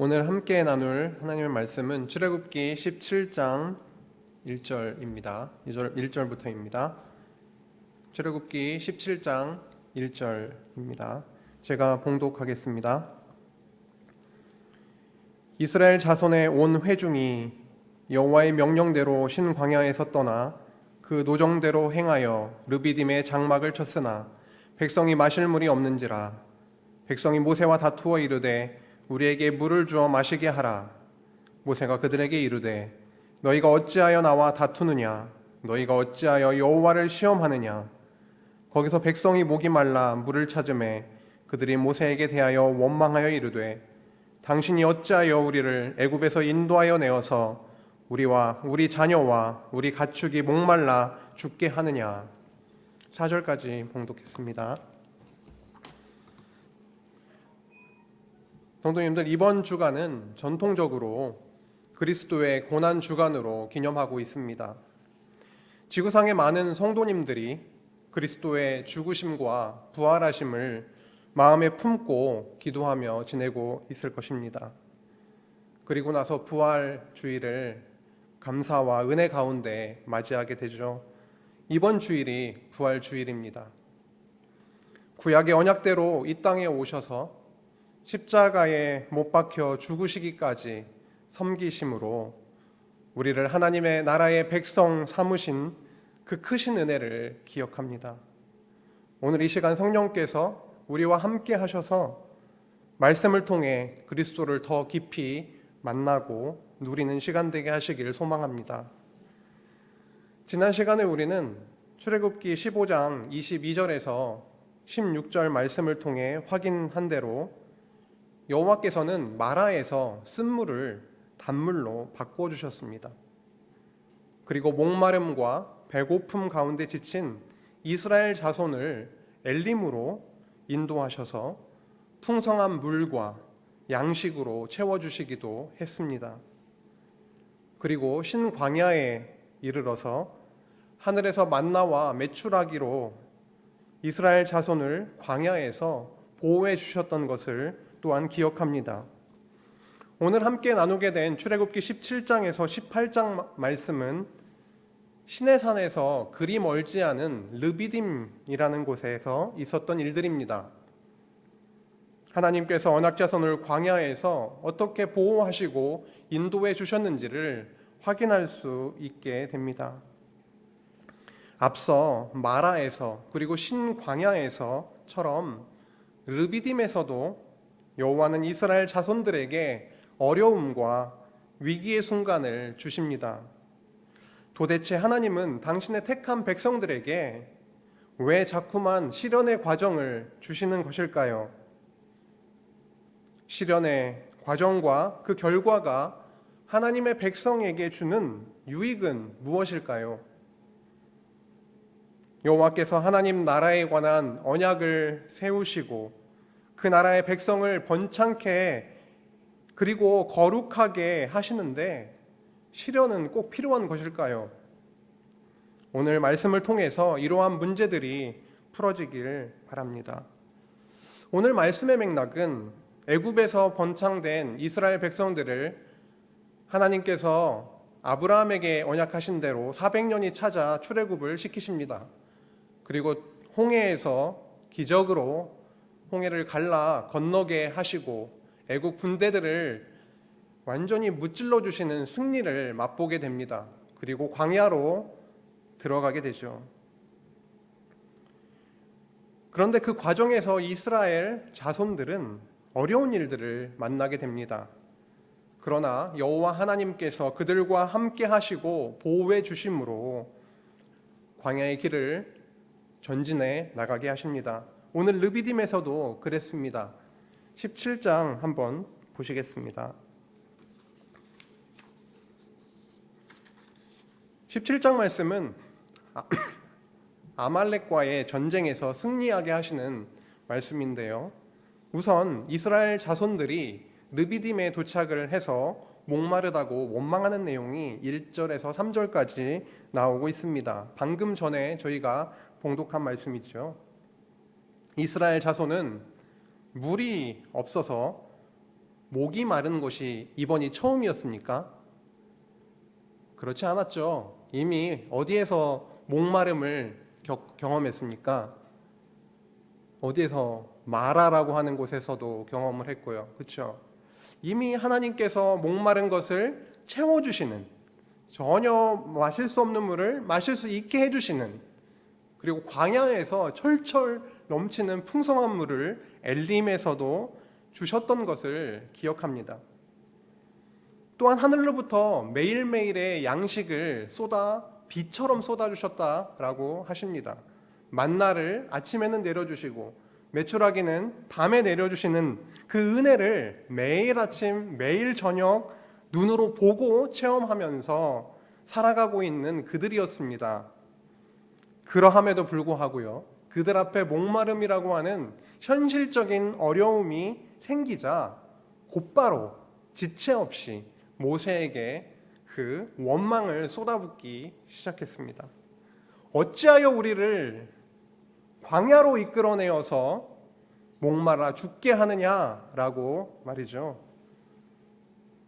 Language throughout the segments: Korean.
오늘 함께 나눌 하나님의 말씀은 출애굽기 17장 1절입니다. 1절부터입니다. 출애굽기 17장 1절입니다. 제가 봉독하겠습니다. 이스라엘 자손의 온 회중이 여호와의 명령대로 신광야에서 떠나 그 노정대로 행하여 르비딤에 장막을 쳤으나 백성이 마실 물이 없는지라. 백성이 모세와 다투어 이르되 우리에게 물을 주어 마시게 하라. 모세가 그들에게 이르되 너희가 어찌하여 나와 다투느냐? 너희가 어찌하여 여호와를 시험하느냐? 거기서 백성이 목이 말라 물을 찾으매 그들이 모세에게 대하여 원망하여 이르되 당신이 어찌하여 우리를 애굽에서 인도하여 내어서 우리와 우리 자녀와 우리 가축이 목말라 죽게 하느냐? 4절까지 봉독했습니다. 성도님들, 이번 주간은 전통적으로 그리스도의 고난 주간으로 기념하고 있습니다. 지구상의 많은 성도님들이 그리스도의 죽으심과 부활하심을 마음에 품고 기도하며 지내고 있을 것입니다. 그리고 나서 부활 주일을 감사와 은혜 가운데 맞이하게 되죠. 이번 주일이 부활 주일입니다. 구약의 언약대로 이 땅에 오셔서 십자가에 못 박혀 죽으시기까지 섬기심으로 우리를 하나님의 나라의 백성 삼으신 그 크신 은혜를 기억합니다. 오늘 이 시간 성령께서 우리와 함께 하셔서 말씀을 통해 그리스도를 더 깊이 만나고 누리는 시간 되게 하시길 소망합니다. 지난 시간에 우리는 출애굽기 15장 22절에서 16절 말씀을 통해 확인한 대로 여호와께서는 마라에서 쓴물을 단물로 바꿔주셨습니다. 그리고 목마름과 배고픔 가운데 지친 이스라엘 자손을 엘림으로 인도하셔서 풍성한 물과 양식으로 채워주시기도 했습니다. 그리고 신광야에 이르러서 하늘에서 만나와 메추라기로 이스라엘 자손을 광야에서 보호해 주셨던 것을 또한 기억합니다. 오늘 함께 나누게 된 출애굽기 17장에서 18장 말씀은 시내산에서 그리 멀지 않은 르비딤이라는 곳에서 있었던 일들입니다. 하나님께서 언약자손을 광야에서 어떻게 보호하시고 인도해 주셨는지를 확인할 수 있게 됩니다. 앞서 마라에서 그리고 신광야에서처럼 르비딤에서도 여호와는 이스라엘 자손들에게 어려움과 위기의 순간을 주십니다. 도대체 하나님은 당신의 택한 백성들에게 왜 자꾸만 시련의 과정을 주시는 것일까요? 시련의 과정과 그 결과가 하나님의 백성에게 주는 유익은 무엇일까요? 여호와께서 하나님 나라에 관한 언약을 세우시고 그 나라의 백성을 번창케 그리고 거룩하게 하시는데 시련은 꼭 필요한 것일까요? 오늘 말씀을 통해서 이러한 문제들이 풀어지길 바랍니다. 오늘 말씀의 맥락은 애굽에서 번창된 이스라엘 백성들을 하나님께서 아브라함에게 언약하신 대로 400년이 찾아 출애굽을 시키십니다. 그리고 홍해에서 기적으로 홍해를 갈라 건너게 하시고 애국 군대들을 완전히 무찔러 주시는 승리를 맛보게 됩니다. 그리고 광야로 들어가게 되죠. 그런데 그 과정에서 이스라엘 자손들은 어려운 일들을 만나게 됩니다. 그러나 여호와 하나님께서 그들과 함께 하시고 보호해 주심으로 광야의 길을 전진해 나가게 하십니다. 오늘 르비딤에서도 그랬습니다. 17장 한번 보시겠습니다. 17장 말씀은 아말렉과의 전쟁에서 승리하게 하시는 말씀인데요. 우선 이스라엘 자손들이 르비딤에 도착을 해서 목마르다고 원망하는 내용이 1절에서 3절까지 나오고 있습니다. 방금 전에 저희가 봉독한 말씀이죠. 이스라엘 자손은 물이 없어서 목이 마른 것이 이번이 처음이었습니까? 그렇지 않았죠. 이미 어디에서 목마름을 경험했습니까? 어디에서 마라라고 하는 곳에서도 경험을 했고요. 그렇죠? 이미 하나님께서 목마른 것을 채워주시는, 전혀 마실 수 없는 물을 마실 수 있게 해주시는, 그리고 광야에서 철철 넘치는 풍성한 물을 엘림에서도 주셨던 것을 기억합니다. 또한 하늘로부터 매일매일의 양식을 비처럼 쏟아주셨다라고 하십니다. 만나를 아침에는 내려주시고 메추라기는 밤에 내려주시는 그 은혜를 매일 아침 매일 저녁 눈으로 보고 체험하면서 살아가고 있는 그들이었습니다. 그러함에도 불구하고요, 그들 앞에 목마름이라고 하는 현실적인 어려움이 생기자 곧바로 지체 없이 모세에게 그 원망을 쏟아붓기 시작했습니다. 어찌하여 우리를 광야로 이끌어내어서 목마라 죽게 하느냐라고 말이죠.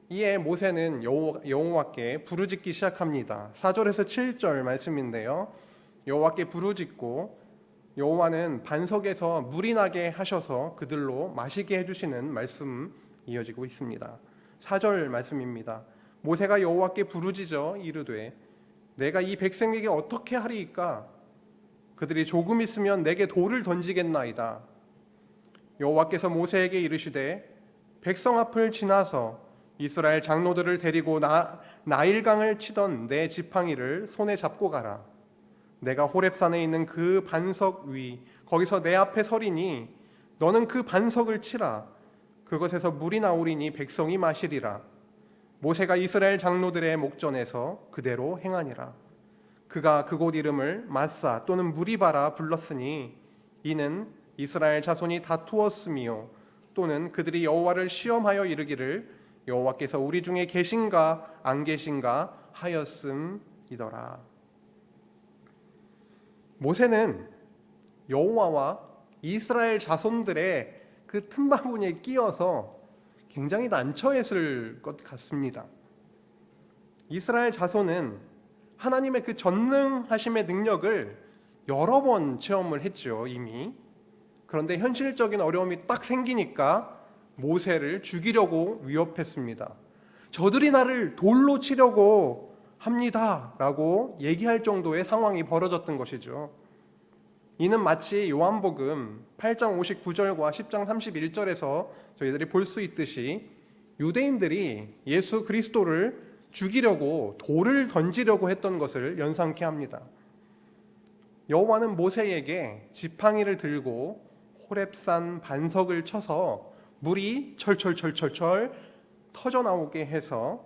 이에 모세는 여호와께 부르짖기 시작합니다. 4절에서 7절 말씀인데요, 여호와께 부르짖고 여호와는 반석에서 물이 나게 하셔서 그들로 마시게 해주시는 말씀 이어지고 있습니다. 4절 말씀입니다. 모세가 여호와께 부르짖어 이르되 내가 이 백성에게 어떻게 하리이까? 그들이 조금 있으면 내게 돌을 던지겠나이다. 여호와께서 모세에게 이르시되 백성 앞을 지나서 이스라엘 장로들을 데리고 나일강을 치던 내 지팡이를 손에 잡고 가라. 내가 호렙산에 있는 그 반석 위 거기서 내 앞에 서리니 너는 그 반석을 치라. 그것에서 물이 나오리니 백성이 마시리라. 모세가 이스라엘 장로들의 목전에서 그대로 행하니라. 그가 그곳 이름을 마사 또는 무리바라 불렀으니 이는 이스라엘 자손이 다투었으며 또는 그들이 여호와를 시험하여 이르기를 여호와께서 우리 중에 계신가 안 계신가 하였음이더라. 모세는 여호와와 이스라엘 자손들의 그 틈바구니에 끼어서 굉장히 난처했을 것 같습니다. 이스라엘 자손은 하나님의 그 전능하심의 능력을 여러 번 체험을 했죠, 이미. 그런데 현실적인 어려움이 딱 생기니까 모세를 죽이려고 위협했습니다. 저들이 나를 돌로 치려고 합니다 라고 얘기할 정도의 상황이 벌어졌던 것이죠. 이는 마치 요한복음 8장 59절과 10장 31절에서 저희들이 볼 수 있듯이 유대인들이 예수 그리스도를 죽이려고 돌을 던지려고 했던 것을 연상케 합니다. 여호와는 모세에게 지팡이를 들고 호렙산 반석을 쳐서 물이 철철철철철 터져나오게 해서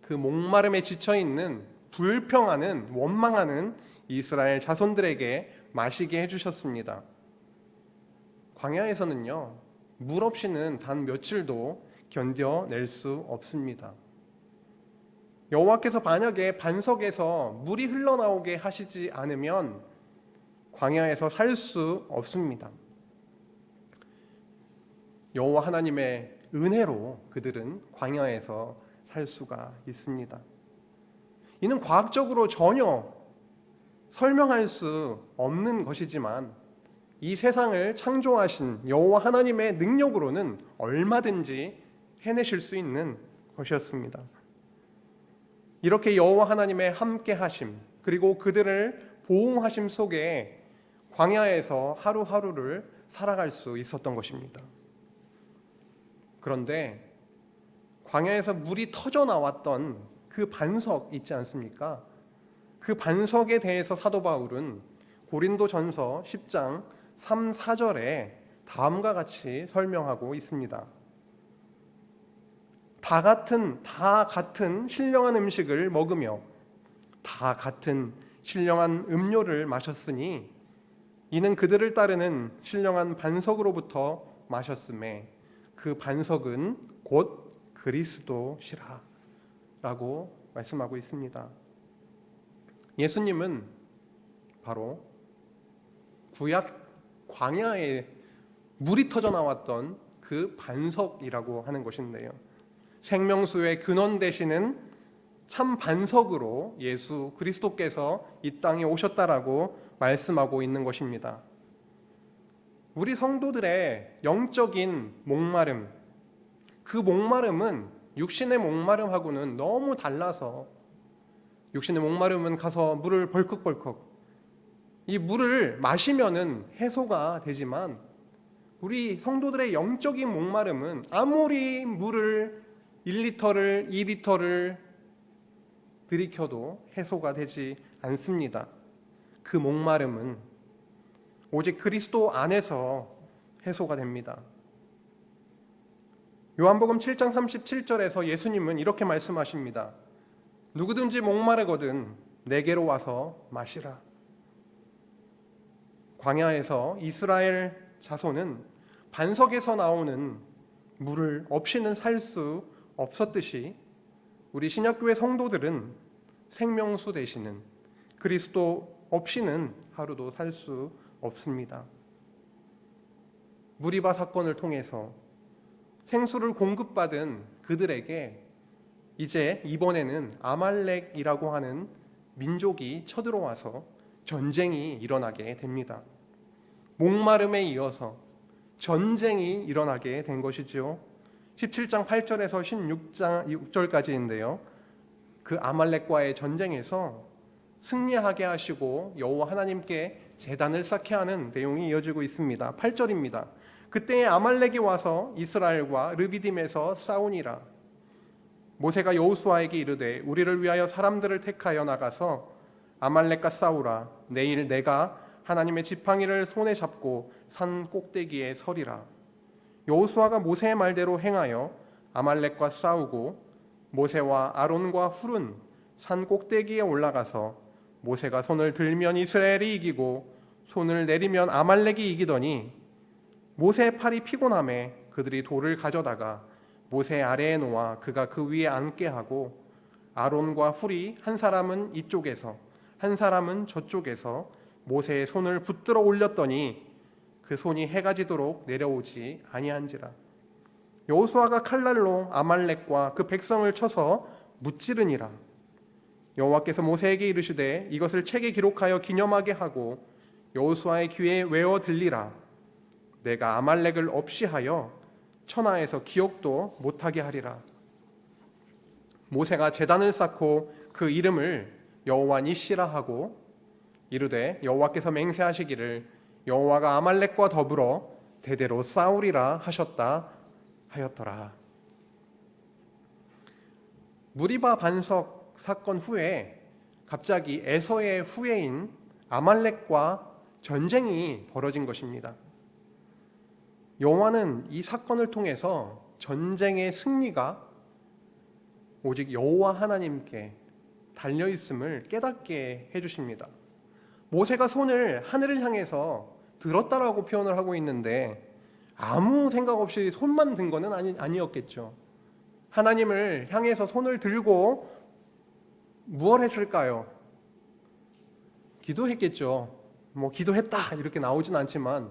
그 목마름에 지쳐있는 불평하는 원망하는 이스라엘 자손들에게 마시게 해주셨습니다. 광야에서는요, 물 없이는 단 며칠도 견뎌낼 수 없습니다. 여호와께서 만약에 반석에서 물이 흘러나오게 하시지 않으면 광야에서 살 수 없습니다. 여호와 하나님의 은혜로 그들은 광야에서 살 수가 있습니다. 이는 과학적으로 전혀 설명할 수 없는 것이지만 이 세상을 창조하신 여호와 하나님의 능력으로는 얼마든지 해내실 수 있는 것이었습니다. 이렇게 여호와 하나님의 함께하심 그리고 그들을 보호하심 속에 광야에서 하루하루를 살아갈 수 있었던 것입니다. 그런데 광야에서 물이 터져 나왔던 그 반석 있지 않습니까? 그 반석에 대해서 사도 바울은 고린도전서 10장 3, 4절에 다음과 같이 설명하고 있습니다. 다 같은 신령한 음식을 먹으며 다 같은 신령한 음료를 마셨으니 이는 그들을 따르는 신령한 반석으로부터 마셨음에 그 반석은 곧 그리스도시라 라고 말씀하고 있습니다. 예수님은 바로 구약 광야에 물이 터져 나왔던 그 그 반석이라고 하는 것인데요. 생명수의 근원 되시는 참 반석으로 예수 그리스도께서 이 땅에 오셨다라고 말씀하고 있는 것입니다. 우리 성도들의 영적인 목마름, 그 목마름은 육신의 목마름하고는 너무 달라서, 육신의 목마름은 가서 물을 벌컥벌컥, 이 물을 마시면은 해소가 되지만 우리 성도들의 영적인 목마름은 아무리 물을 1리터를 2리터를 들이켜도 해소가 되지 않습니다. 그 목마름은 오직 그리스도 안에서 해소가 됩니다. 요한복음 7장 37절에서 예수님은 이렇게 말씀하십니다. 누구든지 목마르거든 내게로 와서 마시라. 광야에서 이스라엘 자손은 반석에서 나오는 물을 없이는 살 수 없었듯이 우리 신약교회 성도들은 생명수 되시는 그리스도 없이는 하루도 살 수 없습니다. 무리바 사건을 통해서 생수를 공급받은 그들에게 이제 이번에는 아말렉이라고 하는 민족이 쳐들어와서 전쟁이 일어나게 됩니다. 목마름에 이어서 전쟁이 일어나게 된 것이죠. 17장 8절에서 16장 6절까지인데요. 그 아말렉과의 전쟁에서 승리하게 하시고 여호와 하나님께 제단을 쌓게 하는 내용이 이어지고 있습니다. 8절입니다. 그때에 아말렉이 와서 이스라엘과 르비딤에서 싸우니라. 모세가 여호수아에게 이르되 우리를 위하여 사람들을 택하여 나가서 아말렉과 싸우라. 내일 내가 하나님의 지팡이를 손에 잡고 산 꼭대기에 서리라. 여호수아가 모세의 말대로 행하여 아말렉과 싸우고 모세와 아론과 훌은 산 꼭대기에 올라가서 모세가 손을 들면 이스라엘이 이기고 손을 내리면 아말렉이 이기더니 모세의 팔이 피곤함에 그들이 돌을 가져다가 모세 아래에 놓아 그가 그 위에 앉게 하고 아론과 훌이 한 사람은 이쪽에서 한 사람은 저쪽에서 모세의 손을 붙들어 올렸더니 그 손이 해가 지도록 내려오지 아니한지라. 여호수아가 칼날로 아말렉과 그 백성을 쳐서 무찌르니라. 여호와께서 모세에게 이르시되 이것을 책에 기록하여 기념하게 하고 여호수아의 귀에 외워 들리라. 내가 아말렉을 없이 하여 천하에서 기억도 못하게 하리라. 모세가 제단을 쌓고 그 이름을 여호와 니시라 하고 이르되 여호와께서 맹세하시기를 여호와가 아말렉과 더불어 대대로 싸우리라 하셨다 하였더라. 무리바 반석 사건 후에 갑자기 에서의 후예인 아말렉과 전쟁이 벌어진 것입니다. 여호와는 이 사건을 통해서 전쟁의 승리가 오직 여호와 하나님께 달려있음을 깨닫게 해주십니다. 모세가 손을 하늘을 향해서 들었다라고 표현을 하고 있는데 아무 생각 없이 손만 든 것은 아니었겠죠. 하나님을 향해서 손을 들고 무엇 했을까요? 기도했겠죠. 기도했다 이렇게 나오진 않지만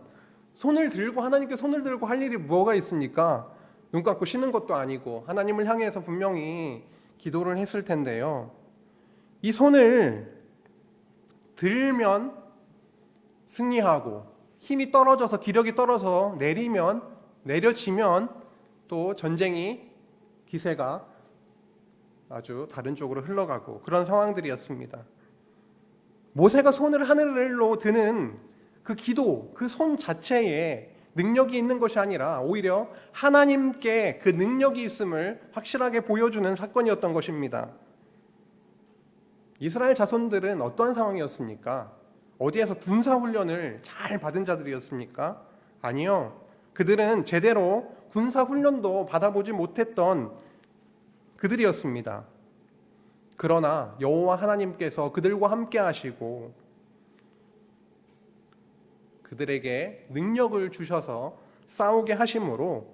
손을 들고 하나님께 손을 들고 할 일이 뭐가 있습니까? 눈 감고 쉬는 것도 아니고 하나님을 향해서 분명히 기도를 했을 텐데요. 이 손을 들면 승리하고 힘이 떨어져서 기력이 떨어져 내려지면 또 전쟁이 기세가 아주 다른 쪽으로 흘러가고 그런 상황들이었습니다. 모세가 손을 하늘로 드는 그 기도, 그 손 자체에 능력이 있는 것이 아니라 오히려 하나님께 그 능력이 있음을 확실하게 보여주는 사건이었던 것입니다. 이스라엘 자손들은 어떠한 상황이었습니까? 어디에서 군사훈련을 잘 받은 자들이었습니까? 아니요. 그들은 제대로 군사훈련도 받아보지 못했던 그들이었습니다. 그러나 여호와 하나님께서 그들과 함께 하시고 그들에게 능력을 주셔서 싸우게 하심으로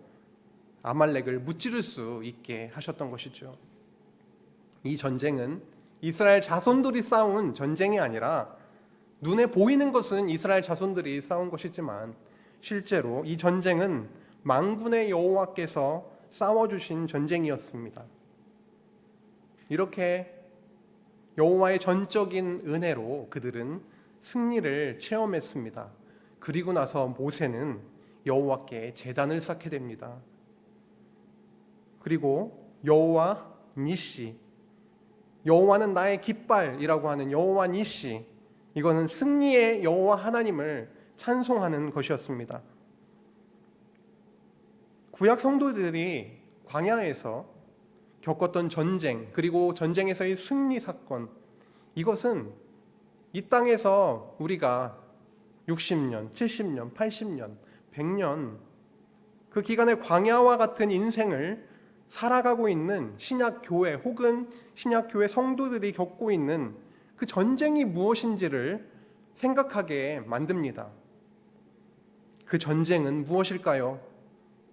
아말렉을 무찌를 수 있게 하셨던 것이죠. 이 전쟁은 이스라엘 자손들이 싸운 전쟁이 아니라 눈에 보이는 것은 이스라엘 자손들이 싸운 것이지만 실제로 이 전쟁은 만군의 여호와께서 싸워주신 전쟁이었습니다. 이렇게 여호와의 전적인 은혜로 그들은 승리를 체험했습니다. 그리고 나서 모세는 여호와께 제단을 쌓게 됩니다. 그리고 여호와 니시, 여호와는 나의 깃발이라고 하는 여호와 니시, 이거는 승리의 여호와 하나님을 찬송하는 것이었습니다. 구약 성도들이 광야에서 겪었던 전쟁, 그리고 전쟁에서의 승리 사건, 이것은 이 땅에서 우리가 60년, 70년, 80년, 100년 그 기간의 광야와 같은 인생을 살아가고 있는 신약교회 혹은 신약교회 성도들이 겪고 있는 그 전쟁이 무엇인지를 생각하게 만듭니다. 그 전쟁은 무엇일까요?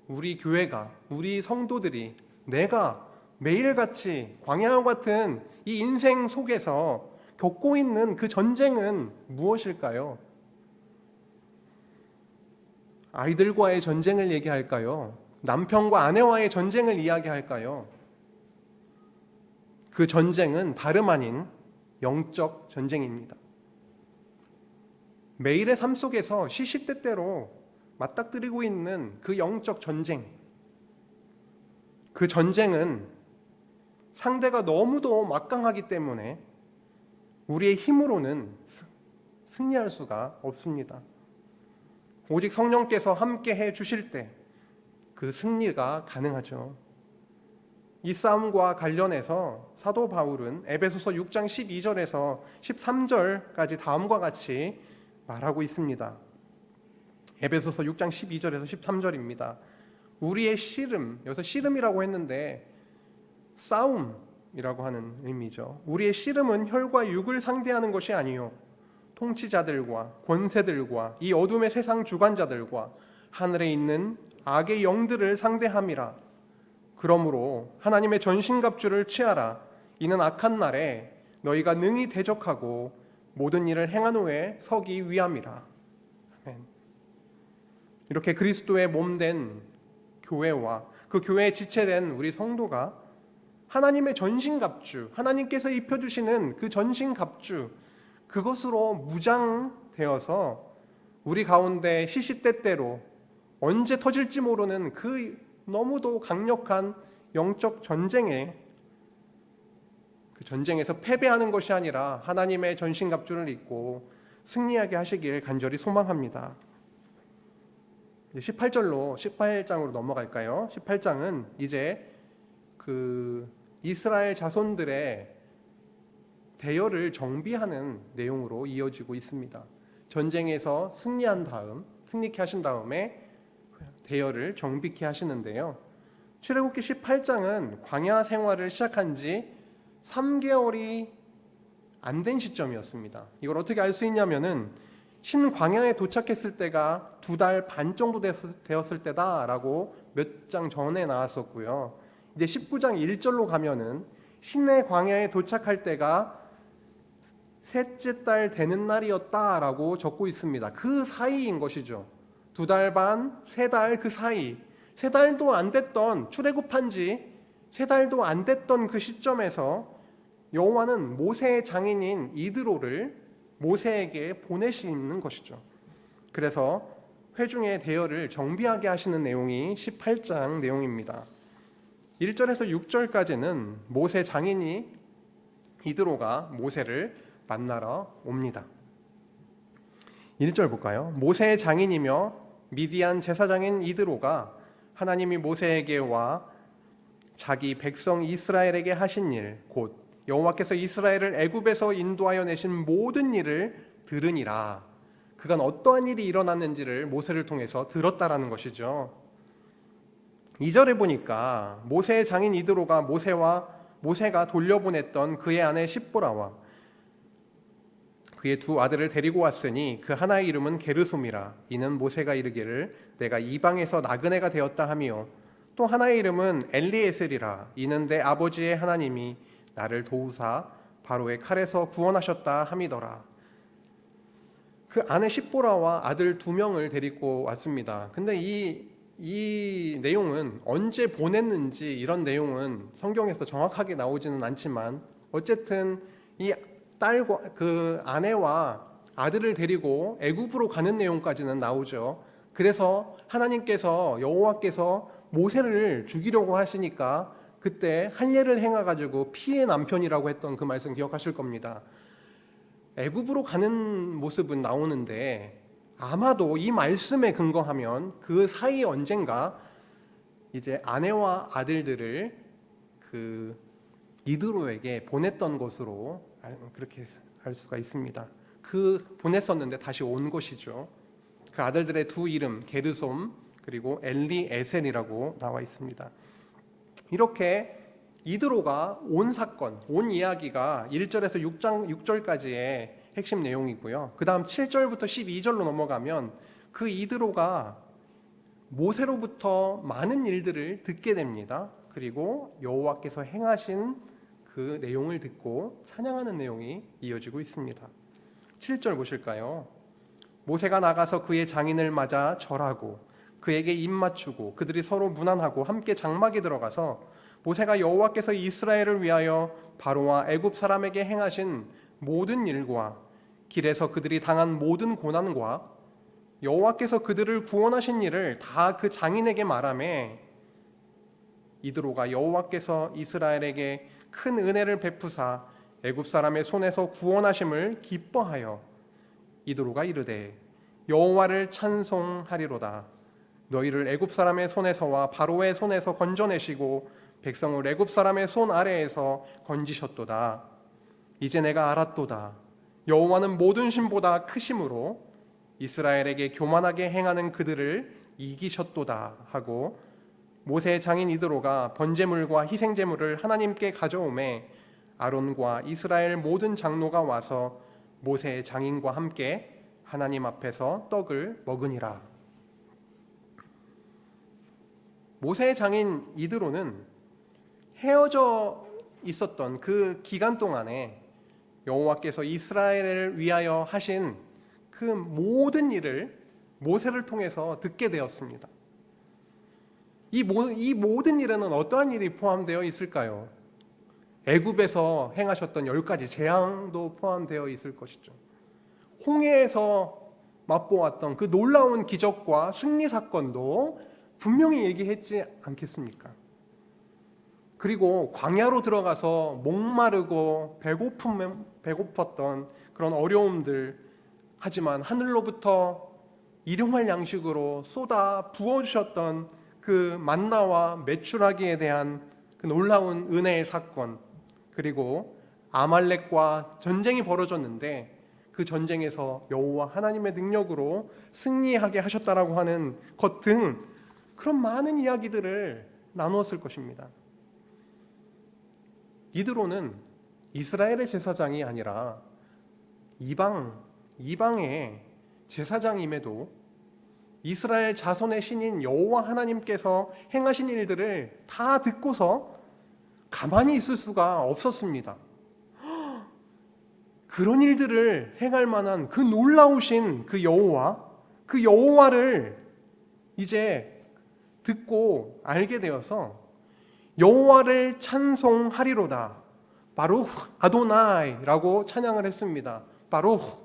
우리 교회가, 우리 성도들이, 내가 매일같이 광야와 같은 이 인생 속에서 겪고 있는 그 전쟁은 무엇일까요? 아이들과의 전쟁을 얘기할까요? 남편과 아내와의 전쟁을 이야기할까요? 그 전쟁은 다름 아닌 영적 전쟁입니다. 매일의 삶 속에서 시시때때로 맞닥뜨리고 있는 그 영적 전쟁, 그 전쟁은 상대가 너무도 막강하기 때문에 우리의 힘으로는 승리할 수가 없습니다. 오직 성령께서 함께 해 주실 때 그 승리가 가능하죠. 이 싸움과 관련해서 사도 바울은 에베소서 6장 12절에서 13절까지 다음과 같이 말하고 있습니다. 에베소서 6장 12절에서 13절입니다. 우리의 씨름, 여기서 씨름이라고 했는데 싸움이라고 하는 의미죠. 우리의 씨름은 혈과 육을 상대하는 것이 아니요 통치자들과 권세들과 이 어둠의 세상 주관자들과 하늘에 있는 악의 영들을 상대함이라. 그러므로 하나님의 전신갑주를 취하라. 이는 악한 날에 너희가 능히 대적하고 모든 일을 행한 후에 서기 위함이라. 아멘. 이렇게 그리스도의 몸된 교회와 그 교회에 지체된 우리 성도가 하나님의 전신갑주, 하나님께서 입혀주시는 그 전신갑주, 그것으로 무장되어서 우리 가운데 시시때때로 언제 터질지 모르는 그 너무도 강력한 영적 전쟁에, 그 전쟁에서 패배하는 것이 아니라 하나님의 전신갑주를 입고 승리하게 하시길 간절히 소망합니다. 18장으로 넘어갈까요? 18장은 이제 그 이스라엘 자손들의 대열을 정비하는 내용으로 이어지고 있습니다. 전쟁에서 승리케 하신 다음에 대열을 정비케 하시는데요. 출애굽기 18장은 광야 생활을 시작한 지 3개월이 안 된 시점이었습니다. 이걸 어떻게 알 수 있냐면은 신광야에 도착했을 때가 2달 반 정도 되었을 때다라고 몇 장 전에 나왔었고요. 이제 19장 1절로 가면은 신의 광야에 도착할 때가 셋째 달 되는 날이었다라고 적고 있습니다. 그 사이인 것이죠. 2달 반, 3달 그 사이, 3달도 안 됐던, 출애굽한 지 3달도 안 됐던 그 시점에서 여호와는 모세의 장인인 이드로를 모세에게 보내시는 것이죠. 그래서 회중의 대열을 정비하게 하시는 내용이 18장 내용입니다. 1절에서 6절까지는 모세 장인이 이드로가 모세를 만나러 옵니다. 1절 볼까요? 모세의 장인이며 미디안 제사장인 이드로가 하나님이 모세에게 와 자기 백성 이스라엘에게 하신 일, 곧 여호와께서 이스라엘을 애굽에서 인도하여 내신 모든 일을 들으니라. 그간 어떠한 일이 일어났는지를 모세를 통해서 들었다라는 것이죠. 2절에 보니까 모세의 장인 이드로가 모세가 돌려보냈던 그의 아내 십보라와 그의 2 아들을 데리고 왔으니 그 하나의 이름은 게르솜이라. 이는 모세가 이르기를 내가 이방에서 나그네가 되었다 하며 또 하나의 이름은 엘리에셀이라. 이는 내 아버지의 하나님이 나를 도우사 바로의 칼에서 구원하셨다 함이더라. 그 아내 십보라와 아들 2명을 데리고 왔습니다. 근데 이 이 내용은 언제 보냈는지 이런 내용은 성경에서 정확하게 나오지는 않지만 어쨌든 이 딸과 그 아내와 아들을 데리고 애굽으로 가는 내용까지는 나오죠. 그래서 하나님께서 여호와께서 모세를 죽이려고 하시니까 그때 할례를 행해가지고 피해 남편이라고 했던 그 말씀 기억하실 겁니다. 애굽으로 가는 모습은 나오는데 아마도 이 말씀에 근거하면 그 사이 언젠가 이제 아내와 아들들을 그 이드로에게 보냈던 것으로 그렇게 알 수가 있습니다. 그 보냈었는데 다시 온 것이죠. 그 아들들의 두 이름 게르솜 그리고 엘리에셀이라고 나와 있습니다. 이렇게 이드로가 온 사건, 온 이야기가 1절에서 6절까지의 핵심 내용이고요. 그 다음 7절부터 12절로 넘어가면 그 이드로가 모세로부터 많은 일들을 듣게 됩니다. 그리고 여호와께서 행하신 그 내용을 듣고 찬양하는 내용이 이어지고 있습니다. 7절 보실까요? 모세가 나가서 그의 장인을 맞아 절하고 그에게 입 맞추고 그들이 서로 문안하고 함께 장막에 들어가서 모세가 여호와께서 이스라엘을 위하여 바로와 애굽 사람에게 행하신 모든 일과 길에서 그들이 당한 모든 고난과 여호와께서 그들을 구원하신 일을 다 그 장인에게 말하매 이드로가 여호와께서 이스라엘에게 큰 은혜를 베푸사 애굽 사람의 손에서 구원하심을 기뻐하여 이드로가 이르되 여호와를 찬송하리로다. 너희를 애굽 사람의 손에서와 바로의 손에서 건져내시고 백성을 애굽 사람의 손 아래에서 건지셨도다. 이제 내가 알았도다. 여호와는 모든 신보다 크심으로 이스라엘에게 교만하게 행하는 그들을 이기셨도다 하고 모세의 장인 이드로가 번제물과 희생제물을 하나님께 가져오매 아론과 이스라엘 모든 장로가 와서 모세의 장인과 함께 하나님 앞에서 떡을 먹으니라. 모세의 장인 이드로는 헤어져 있었던 그 기간 동안에 여호와께서 이스라엘을 위하여 하신 그 모든 일을 모세를 통해서 듣게 되었습니다. 이 모든 일에는 어떠한 일이 포함되어 있을까요? 애굽에서 행하셨던 10가지 재앙도 포함되어 있을 것이죠. 홍해에서 맛보았던 그 놀라운 기적과 승리 사건도 분명히 얘기했지 않겠습니까? 그리고 광야로 들어가서 목마르고 배고팠던 그런 어려움들, 하지만 하늘로부터 일용할 양식으로 쏟아 부어주셨던 그 만나와 메추라기에 대한 그 놀라운 은혜의 사건, 그리고 아말렉과 전쟁이 벌어졌는데 그 전쟁에서 여호와 하나님의 능력으로 승리하게 하셨다라고 하는 것 등 그런 많은 이야기들을 나누었을 것입니다. 이드로는 이스라엘의 제사장이 아니라 이방의 제사장임에도 이스라엘 자손의 신인 여호와 하나님께서 행하신 일들을 다 듣고서 가만히 있을 수가 없었습니다. 그런 일들을 행할 만한 그 놀라우신 그 여호와를 이제 듣고 알게 되어서 여호와를 찬송하리로다. 바루흐 아도나이라고 찬양을 했습니다. 바루흐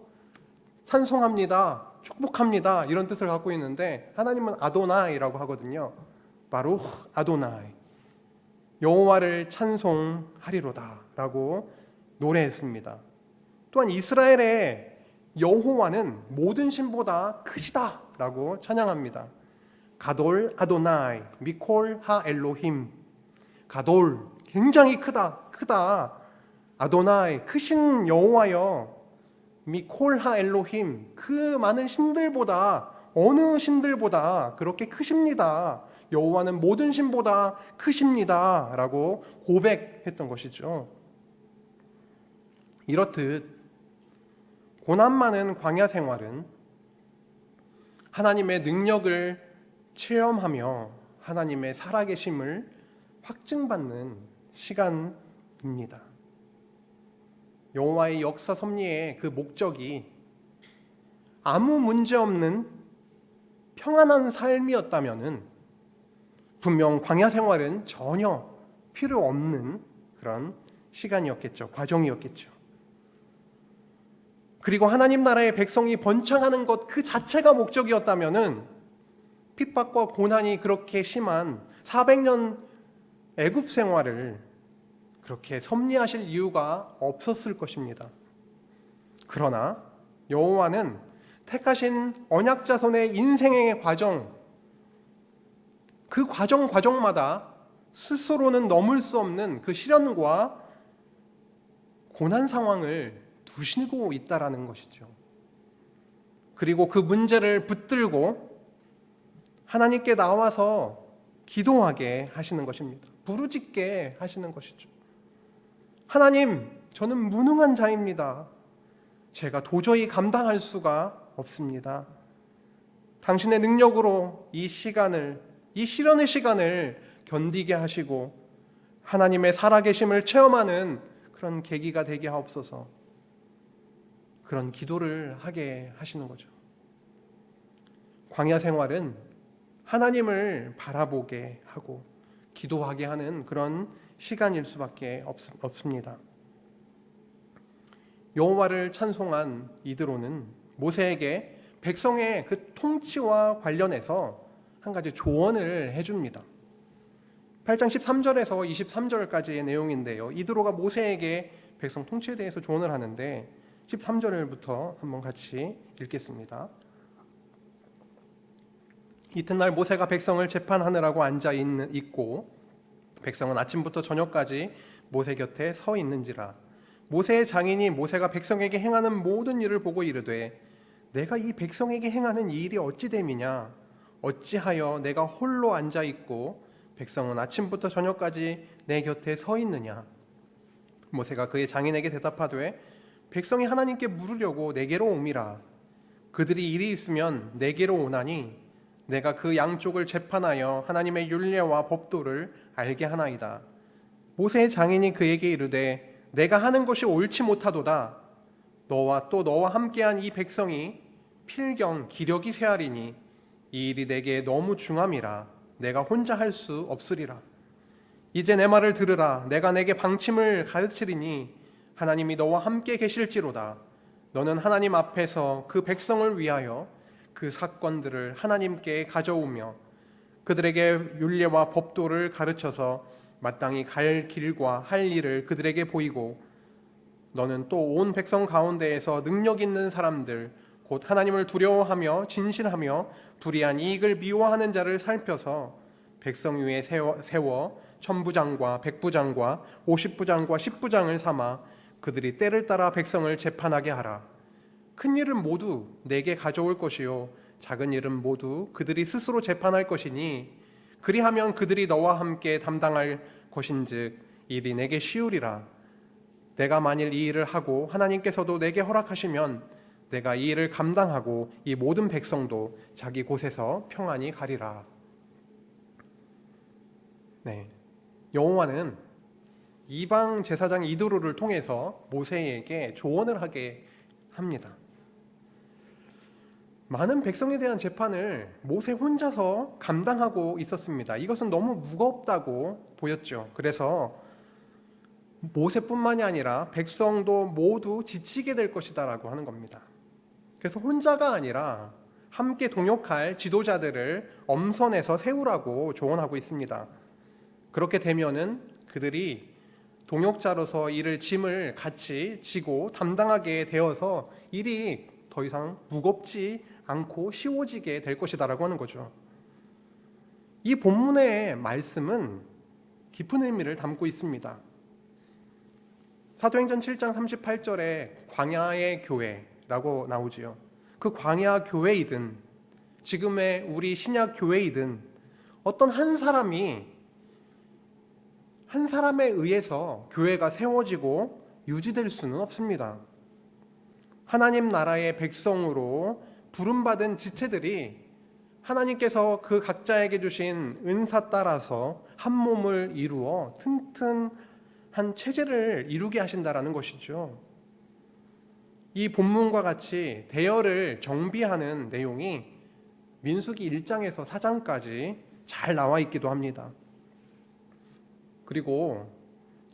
찬송합니다. 축복합니다. 이런 뜻을 갖고 있는데 하나님은 아도나이라고 하거든요. 바루흐 아도나이. 여호와를 찬송하리로다 라고 노래했습니다. 또한 이스라엘의 여호와는 모든 신보다 크시다 라고 찬양합니다. 가돌 아도나이 미콜 하 엘로힘. 가돌 굉장히 크다. 아도나이 크신 여호와여. 미콜 하 엘로힘 그 많은 신들보다 어느 신들보다 그렇게 크십니다. 여호와는 모든 신보다 크십니다 라고 고백했던 것이죠. 이렇듯 고난 많은 광야 생활은 하나님의 능력을 체험하며 하나님의 살아계심을 확증받는 시간입니다. 여호와의 역사 섭리의 그 목적이 아무 문제 없는 평안한 삶이었다면은 분명 광야 생활은 전혀 필요 없는 그런 시간이었겠죠. 과정이었겠죠. 그리고 하나님 나라의 백성이 번창하는 것 그 자체가 목적이었다면은 핍박과 고난이 그렇게 심한 400년 애굽 생활을 그렇게 섭리하실 이유가 없었을 것입니다. 그러나 여호와는 택하신 언약 자손의 인생의 과정, 그 과정마다 스스로는 넘을 수 없는 그 시련과 고난 상황을 두시고 있다라는 것이죠. 그리고 그 문제를 붙들고 하나님께 나와서 기도하게 하시는 것입니다. 부르짖게 하시는 것이죠. 하나님, 저는 무능한 자입니다. 제가 도저히 감당할 수가 없습니다. 당신의 능력으로 이 시간을, 이 시련의 시간을 견디게 하시고 하나님의 살아계심을 체험하는 그런 계기가 되게 하옵소서. 그런 기도를 하게 하시는 거죠. 광야 생활은 하나님을 바라보게 하고 기도하게 하는 그런 시간일 수밖에 없습니다. 여호와를 찬송한 이드로는 모세에게 백성의 그 통치와 관련해서 한 가지 조언을 해줍니다. 8장 13절에서 23절까지의 내용인데요. 이드로가 모세에게 백성 통치에 대해서 조언을 하는데 13절부터 한번 같이 읽겠습니다. 이튿날 모세가 백성을 재판하느라고 앉아 있고 백성은 아침부터 저녁까지 모세 곁에 서 있는지라. 모세의 장인이 모세가 백성에게 행하는 모든 일을 보고 이르되 내가 이 백성에게 행하는 이 일이 어찌 됨이냐? 어찌하여 내가 홀로 앉아 있고 백성은 아침부터 저녁까지 내 곁에 서 있느냐? 모세가 그의 장인에게 대답하되 백성이 하나님께 물으려고 내게로 옴이라. 그들이 일이 있으면 내게로 오나니 내가 그 양쪽을 재판하여 하나님의 율례와 법도를 알게 하나이다. 모세의 장인이 그에게 이르되 내가 하는 것이 옳지 못하도다. 너와 또 너와 함께한 이 백성이 필경 기력이 쇠하리니 이 일이 내게 너무 중함이라. 내가 혼자 할 수 없으리라. 이제 내 말을 들으라. 내가 내게 방침을 가르치리니 하나님이 너와 함께 계실지로다. 너는 하나님 앞에서 그 백성을 위하여 그 사건들을 하나님께 가져오며 그들에게 율례와 법도를 가르쳐서 마땅히 갈 길과 할 일을 그들에게 보이고 너는 또 온 백성 가운데에서 능력 있는 사람들 곧 하나님을 두려워하며 진실하며 불의한 이익을 미워하는 자를 살펴서 백성 위에 세워 천부장과 백부장과 50부장과 10부장을 삼아 그들이 때를 따라 백성을 재판하게 하라. 큰 일은 모두 내게 가져올 것이요 작은 일은 모두 그들이 스스로 재판할 것이니 그리하면 그들이 너와 함께 담당할 것인즉 일이 내게 쉬우리라. 내가 만일 이 일을 하고 하나님께서도 내게 허락하시면 내가 이 일을 감당하고 이 모든 백성도 자기 곳에서 평안히 가리라. 네, 여호와는 이방 제사장 이드로를 통해서 모세에게 조언을 하게 합니다. 많은 백성에 대한 재판을 모세 혼자서 감당하고 있었습니다. 이것은 너무 무겁다고 보였죠. 그래서 모세뿐만이 아니라 백성도 모두 지치게 될 것이다라고 하는 겁니다. 그래서 혼자가 아니라 함께 동역할 지도자들을 엄선해서 세우라고 조언하고 있습니다. 그렇게 되면은 그들이 동역자로서 짐을 같이 지고 담당하게 되어서 일이 더 이상 무겁지 않고 쉬워지게 될 것이다라고 하는 거죠. 이 본문의 말씀은 깊은 의미를 담고 있습니다. 사도행전 7장 38절에 광야의 교회라고 나오지요. 그 광야 교회이든 지금의 우리 신약 교회이든 어떤 한 사람에 의해서 교회가 세워지고 유지될 수는 없습니다. 하나님 나라의 백성으로 부름받은 지체들이 하나님께서 그 각자에게 주신 은사 따라서 한 몸을 이루어 튼튼한 체제를 이루게 하신다라는 것이죠. 이 본문과 같이 대열을 정비하는 내용이 민수기 1장에서 4장까지 잘 나와 있기도 합니다. 그리고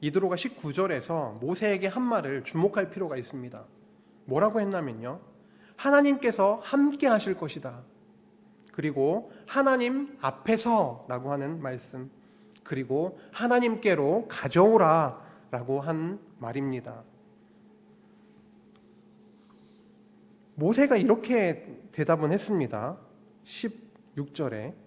이드로가 19절에서 모세에게 한 말을 주목할 필요가 있습니다. 뭐라고 했냐면요, 하나님께서 함께 하실 것이다. 그리고 하나님 앞에서 라고 하는 말씀, 그리고 하나님께로 가져오라 라고 한 말입니다. 모세가 이렇게 대답은 했습니다. 16절에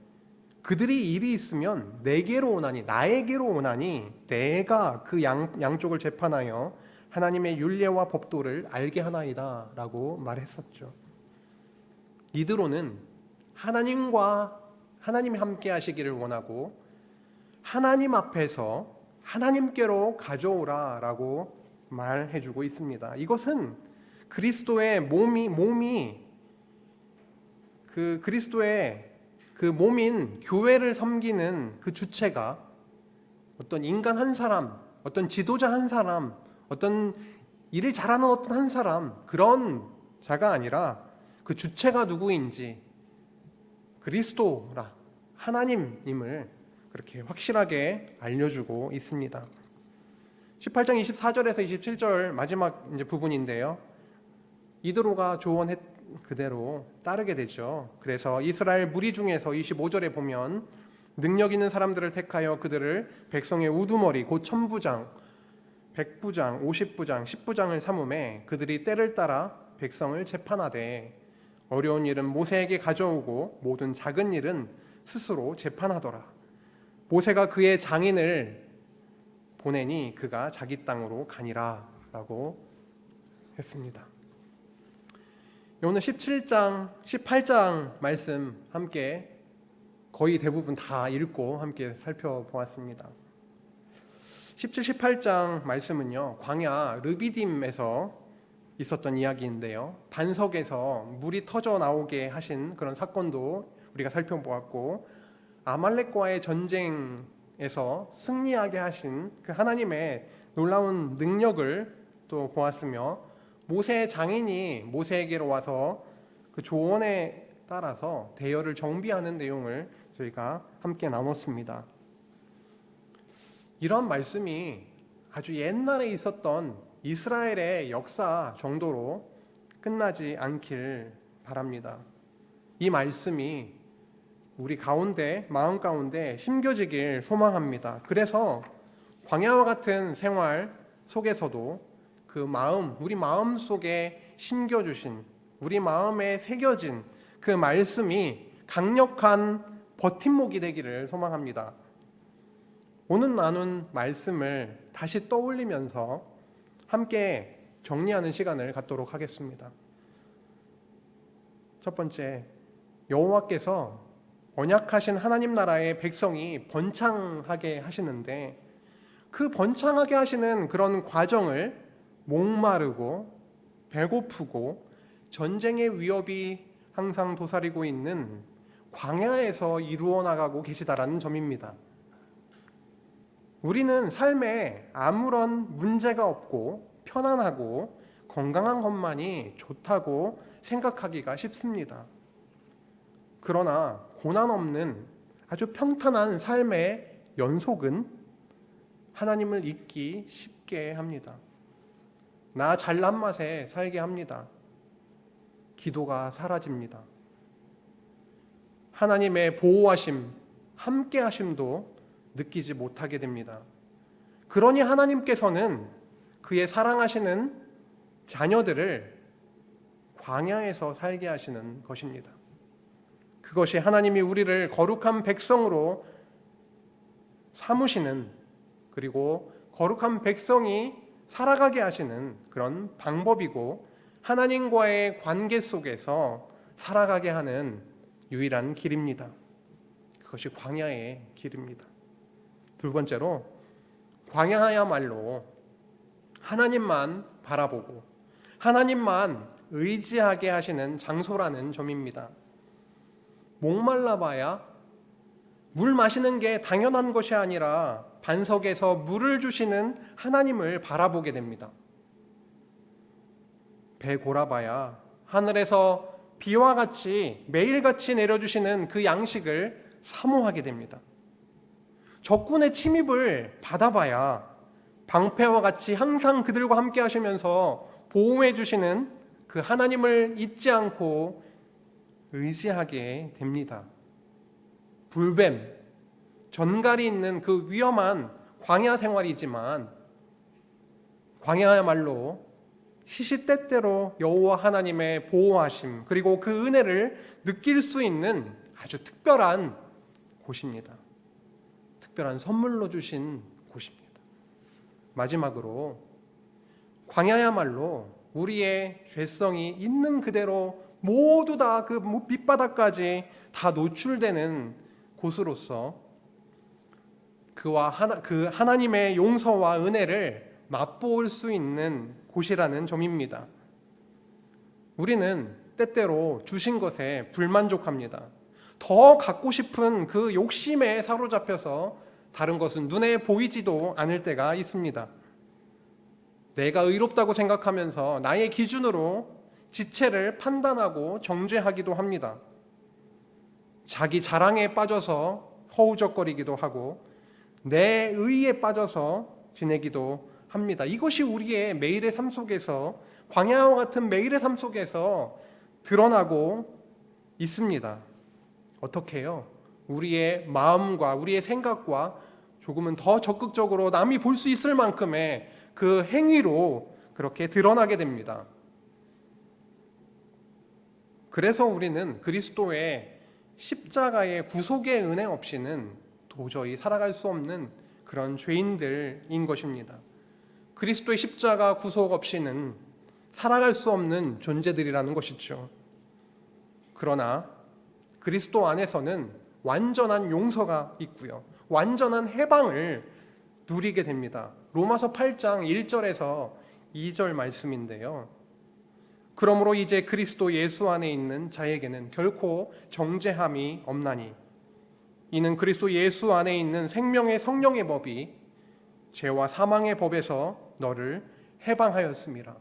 그들이 일이 있으면 내게로 오나니, 나에게로 오나니 내가 그 양쪽을 재판하여 하나님의 율례와 법도를 알게 하나이다 라고 말했었죠. 이드로는 하나님이 함께 하시기를 원하고 하나님 앞에서 하나님께로 가져오라 라고 말해주고 있습니다. 이것은 그리스도의 그리스도의 그 몸인 교회를 섬기는 그 주체가 어떤 인간 한 사람, 어떤 지도자 한 사람, 어떤 일을 잘하는 어떤 한 사람, 그런 자가 아니라 그 주체가 누구인지 그리스도라, 하나님임을 그렇게 확실하게 알려주고 있습니다. 18장 24절에서 27절 마지막 이제 부분인데요, 이드로가 조언했 그대로 따르게 되죠. 그래서 이스라엘 무리 중에서 25절에 보면 능력 있는 사람들을 택하여 그들을 백성의 우두머리 곧 천부장, 백부장, 50부장, 10부장을 삼음에 그들이 때를 따라 백성을 재판하되 어려운 일은 모세에게 가져오고 모든 작은 일은 스스로 재판하더라. 모세가 그의 장인을 보내니 그가 자기 땅으로 가니라 라고 했습니다. 오늘 17장, 18장 말씀 함께 거의 대부분 다 읽고 함께 살펴보았습니다. 17, 18장 말씀은요, 광야 르비딤에서 있었던 이야기인데요, 반석에서 물이 터져 나오게 하신 그런 사건도 우리가 살펴보았고, 아말렉과의 전쟁에서 승리하게 하신 그 하나님의 놀라운 능력을 또 보았으며, 모세의 장인이 모세에게로 와서 그 조언에 따라서 대열을 정비하는 내용을 저희가 함께 나눴습니다. 이런 말씀이 아주 옛날에 있었던 이스라엘의 역사 정도로 끝나지 않길 바랍니다. 이 말씀이 우리 가운데, 마음 가운데 심겨지길 소망합니다. 그래서 광야와 같은 생활 속에서도 그 마음, 우리 마음 속에 심겨주신, 우리 마음에 새겨진 그 말씀이 강력한 버팀목이 되기를 소망합니다. 오늘 나눈 말씀을 다시 떠올리면서 함께 정리하는 시간을 갖도록 하겠습니다. 첫 번째, 여호와께서 언약하신 하나님 나라의 백성이 번창하게 하시는데, 그 번창하게 하시는 그런 과정을 목마르고 배고프고 전쟁의 위협이 항상 도사리고 있는 광야에서 이루어 나가고 계시다라는 점입니다. 우리는 삶에 아무런 문제가 없고 편안하고 건강한 것만이 좋다고 생각하기가 쉽습니다. 그러나 고난 없는 아주 평탄한 삶의 연속은 하나님을 잊기 쉽게 합니다. 나 잘난 맛에 살게 합니다. 기도가 사라집니다. 하나님의 보호하심, 함께하심도 느끼지 못하게 됩니다. 그러니 하나님께서는 그의 사랑하시는 자녀들을 광야에서 살게 하시는 것입니다. 그것이 하나님이 우리를 거룩한 백성으로 삼으시는, 그리고 거룩한 백성이 살아가게 하시는 그런 방법이고, 하나님과의 관계 속에서 살아가게 하는 유일한 길입니다. 그것이 광야의 길입니다. 두 번째로, 광야야말로 하나님만 바라보고 하나님만 의지하게 하시는 장소라는 점입니다. 목말라 봐야 물 마시는 게 당연한 것이 아니라 반석에서 물을 주시는 하나님을 바라보게 됩니다. 배 골아봐야 하늘에서 비와 같이 매일같이 내려주시는 그 양식을 사모하게 됩니다. 적군의 침입을 받아봐야 방패와 같이 항상 그들과 함께 하시면서 보호해 주시는 그 하나님을 잊지 않고 의지하게 됩니다. 불뱀, 전갈이 있는 그 위험한 광야 생활이지만 광야야말로 시시때때로 여호와 하나님의 보호하심 그리고 그 은혜를 느낄 수 있는 아주 특별한 곳입니다. 특별한 선물로 주신 곳입니다. 마지막으로 광야야말로 우리의 죄성이 있는 그대로 모두 다 그 밑바닥까지 다 노출되는 곳으로서 그 하나님의 용서와 은혜를 맛보을 수 있는 곳이라는 점입니다. 우리는 때때로 주신 것에 불만족합니다. 더 갖고 싶은 그 욕심에 사로잡혀서 다른 것은 눈에 보이지도 않을 때가 있습니다. 내가 의롭다고 생각하면서 나의 기준으로 지체를 판단하고 정죄하기도 합니다. 자기 자랑에 빠져서 허우적거리기도 하고 내 의에 빠져서 지내기도 합니다. 이것이 우리의 매일의 삶 속에서 광야와 같은 매일의 삶 속에서 드러나고 있습니다. 어떻게 해요? 우리의 마음과 우리의 생각과 조금은 더 적극적으로 남이 볼 수 있을 만큼의 그 행위로 그렇게 드러나게 됩니다. 그래서 우리는 그리스도의 십자가의 구속의 은혜 없이는 도저히 살아갈 수 없는 그런 죄인들인 것입니다. 그리스도의 십자가 구속 없이는 살아갈 수 없는 존재들이라는 것이죠. 그러나 그리스도 안에서는 완전한 용서가 있고요. 완전한 해방을 누리게 됩니다. 로마서 8장 1절에서 2절 말씀인데요. 그러므로 이제 그리스도 예수 안에 있는 자에게는 결코 정죄함이 없나니 이는 그리스도 예수 안에 있는 생명의 성령의 법이 죄와 사망의 법에서 너를 해방하였습니다.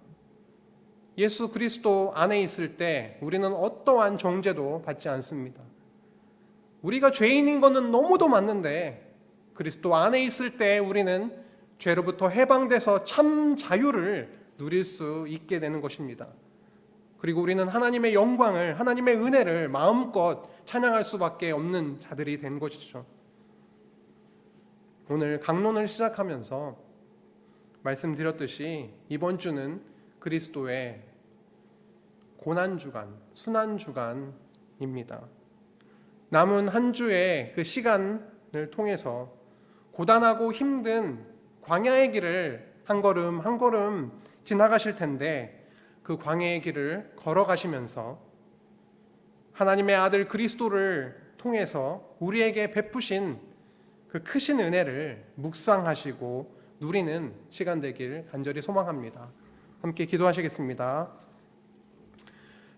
예수 그리스도 안에 있을 때 우리는 어떠한 정죄도 받지 않습니다. 우리가 죄인인 것은 너무도 맞는데 그리스도 안에 있을 때 우리는 죄로부터 해방돼서 참 자유를 누릴 수 있게 되는 것입니다. 그리고 우리는 하나님의 영광을, 하나님의 은혜를 마음껏 찬양할 수밖에 없는 자들이 된 것이죠. 오늘 강론을 시작하면서 말씀드렸듯이 이번 주는 그리스도의 고난주간, 순환주간입니다. 남은 한 주의 그 시간을 통해서 고단하고 힘든 광야의 길을 한 걸음 한 걸음 지나가실 텐데 그 광야의 길을 걸어가시면서 하나님의 아들 그리스도를 통해서 우리에게 베푸신 그 크신 은혜를 묵상하시고 누리는 시간 되길 간절히 소망합니다. 함께 기도하시겠습니다.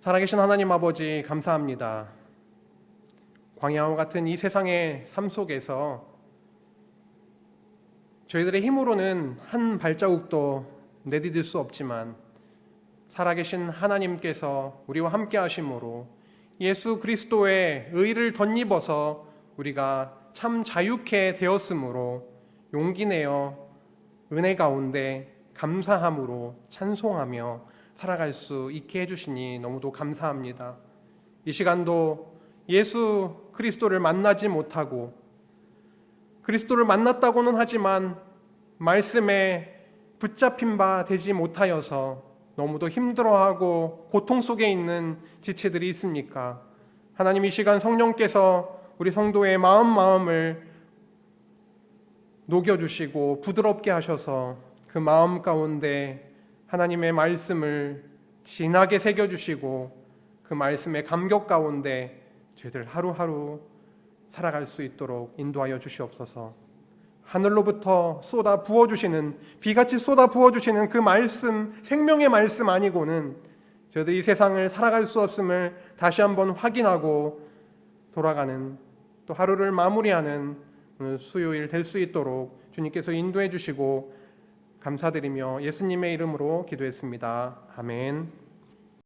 살아계신 하나님 아버지 감사합니다. 광야와 같은 이 세상의 삶 속에서 저희들의 힘으로는 한 발자국도 내디딜 수 없지만 살아계신 하나님께서 우리와 함께 하심으로 예수 그리스도의 의를 덧입어서 우리가 참 자유케 되었으므로 용기 내어 은혜 가운데 감사함으로 찬송하며 살아갈 수 있게 해주시니 너무도 감사합니다. 이 시간도 예수 그리스도를 만나지 못하고 그리스도를 만났다고는 하지만 말씀에 붙잡힌 바 되지 못하여서 너무도 힘들어하고 고통 속에 있는 지체들이 있습니까? 하나님 이 시간 성령께서 우리 성도의 마음을 녹여주시고 부드럽게 하셔서 그 마음 가운데 하나님의 말씀을 진하게 새겨주시고 그 말씀의 감격 가운데 저희들 하루하루 살아갈 수 있도록 인도하여 주시옵소서. 하늘로부터 쏟아 부어주시는 비같이 쏟아 부어주시는 그 말씀, 생명의 말씀 아니고는 저희들이 이 세상을 살아갈 수 없음을 다시 한번 확인하고 돌아가는 또 하루를 마무리하는 오늘 수요일 될 수 있도록 주님께서 인도해 주시고 감사드리며 예수님의 이름으로 기도했습니다. 아멘.